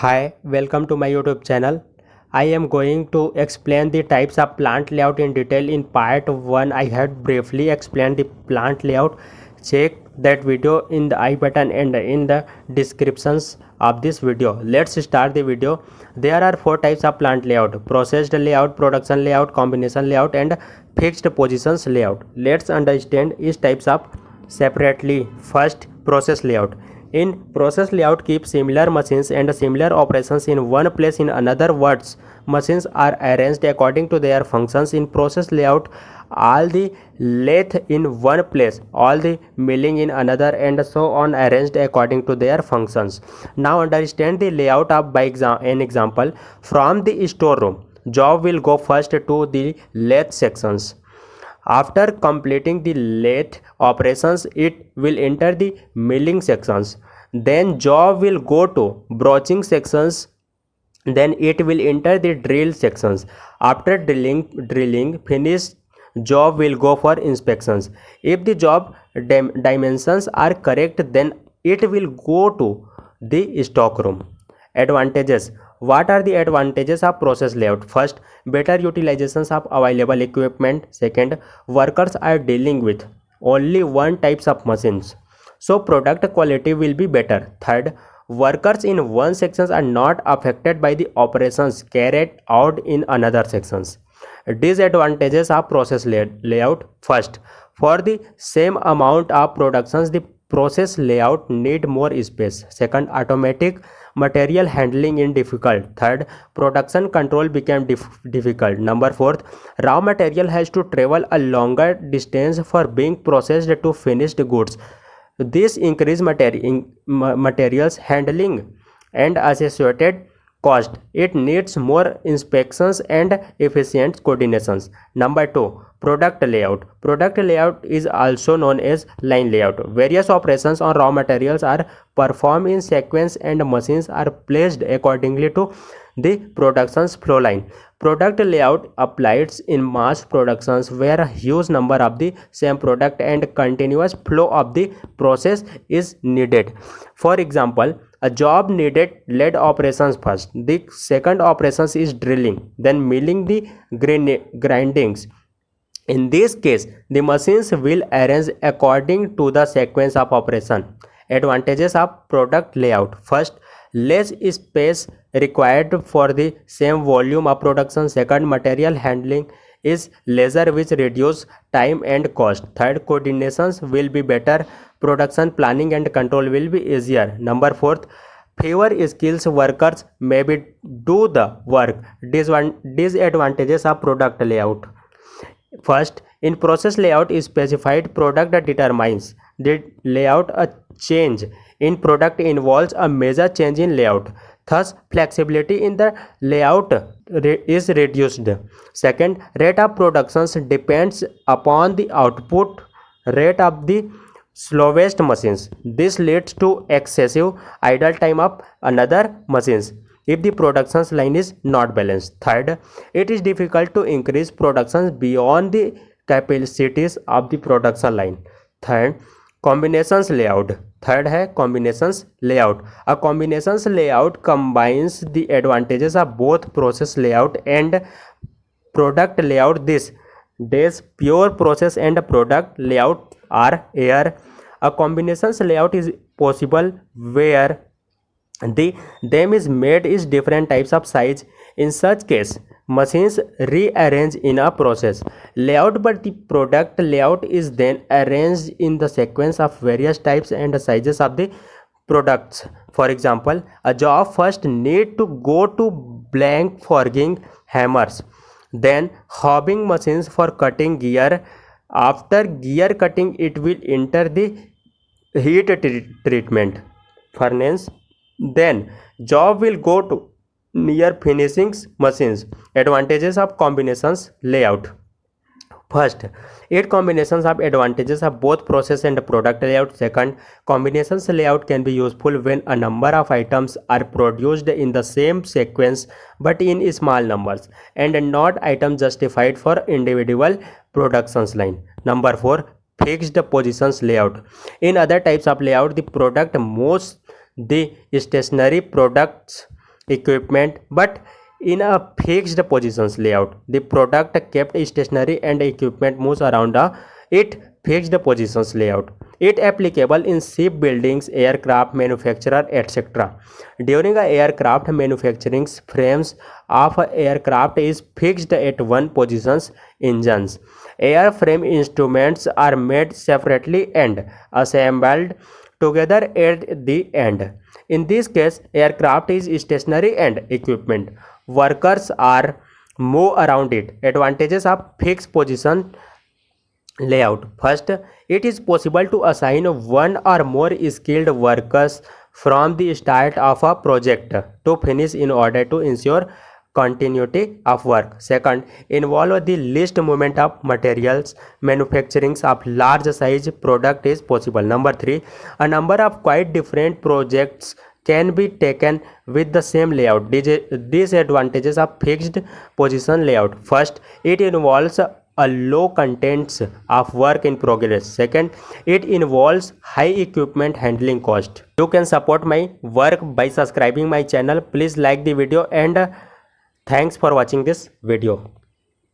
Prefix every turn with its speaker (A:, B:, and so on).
A: Hi, welcome to my YouTube channel. I am going to explain the types of plant layout in detail. In part 1, I had briefly explained the plant layout. Check that video in the I button and in the descriptions of this video. Let's start the video. There are 4 types of plant layout: processed layout, production layout, combination layout, and fixed positions layout. Let's understand each types of separately. First, process layout. In process layout, keep similar machines and similar operations in one place. In other words, machines are arranged according to their functions. In process layout, all the lathe in one place, all the milling in another, and so on arranged according to their functions. Now understand the layout of by an example. From the storeroom, job will go first to the lathe sections. After completing the lathe operations, it will enter the milling sections. Then job will go to broaching sections. Then it will enter the drill sections. After drilling finished, job will go for inspections. If the job dimensions are correct, then it will go to the stock room. Advantages. What are the advantages of process layout? First, better utilizations of available equipment. Second, workers are dealing with only one types of machines, so product quality will be better. Third, workers in one sections are not affected by the operations carried out in another sections. Disadvantages of process layout. First, for the same amount of productions, the process layout need more space. Second, automatic material handling in difficult. Third, production control became difficult. Number fourth, raw material has to travel a longer distance for being processed to finished goods. This increase materials handling and associated cost. It needs more inspections and efficient coordinations. Number 2, product layout. Product layout is also known as line layout. Various operations on raw materials are performed in sequence and machines are placed accordingly to the production's flow line. Product layout applies in mass productions where a huge number of the same product and continuous flow of the process is needed. For example, a job needed lead operations first. The second operations is drilling, then milling the grindings. In this case, the machines will arrange according to the sequence of operation. Advantages of product layout. First, less space required for the same volume of production. Second, material handling is lesser, which reduce time and cost. Third, coordinations will be better. Production planning and control will be easier. Number fourth, fewer skills workers maybe do the work. Disadvantages of product layout. First, in process layout is specified product that determines the layout. A change in product involves a major change in layout. Thus, flexibility in the layout is reduced. Second, rate of productions depends upon the output rate of the slowest machines. This leads to excessive idle time of another machines if the production line is not balanced. Third, it is difficult to increase productions beyond the capacities of the production line. Third, combinations layout. Third है combinations layout. A combinations layout combines the advantages of both process layout and product layout. This days pure process and product layout are air. A combinations layout is possible where the them is made is different types of size. In such case, machines rearrange in a process layout, but the product layout is then arranged in the sequence of various types and sizes of the products. For example, a job first need to go to blank forging hammers, then hobbing machines for cutting gear. After gear cutting, it will enter the heat treatment furnace. Then job will go to near finishing machines. Advantages of combinations layout. First, 8 combinations of advantages of both process and product layout. Second, combinations layout can be useful when a number of items are produced in the same sequence but in small numbers and not items justified for individual productions line. Number 4, fixed positions layout. In other types of layout, the product moves the stationary products equipment but in a fixed positions layout. The product kept stationary and equipment moves around it fixed positions layout. It applicable in shipbuildings, aircraft manufacturer, etc. During a aircraft manufacturing, frames of a aircraft is fixed at one positions. Engines, airframe instruments are made separately and assembled together at the end. In this case, aircraft is stationary and equipment workers are move around it. Advantages of fixed position layout. First, it is possible to assign one or more skilled workers from the start of a project to finish in order to ensure continuity of work. Second, involve the least movement of materials. Manufacturing of large size product is possible. Number 3, a number of quite different projects can be taken with the same layout. Disadvantages of fixed position layout. First, it involves a low contents of work in progress. Second, it involves high equipment handling cost. You can support my work by subscribing my channel. Please like the video and thanks for watching this video.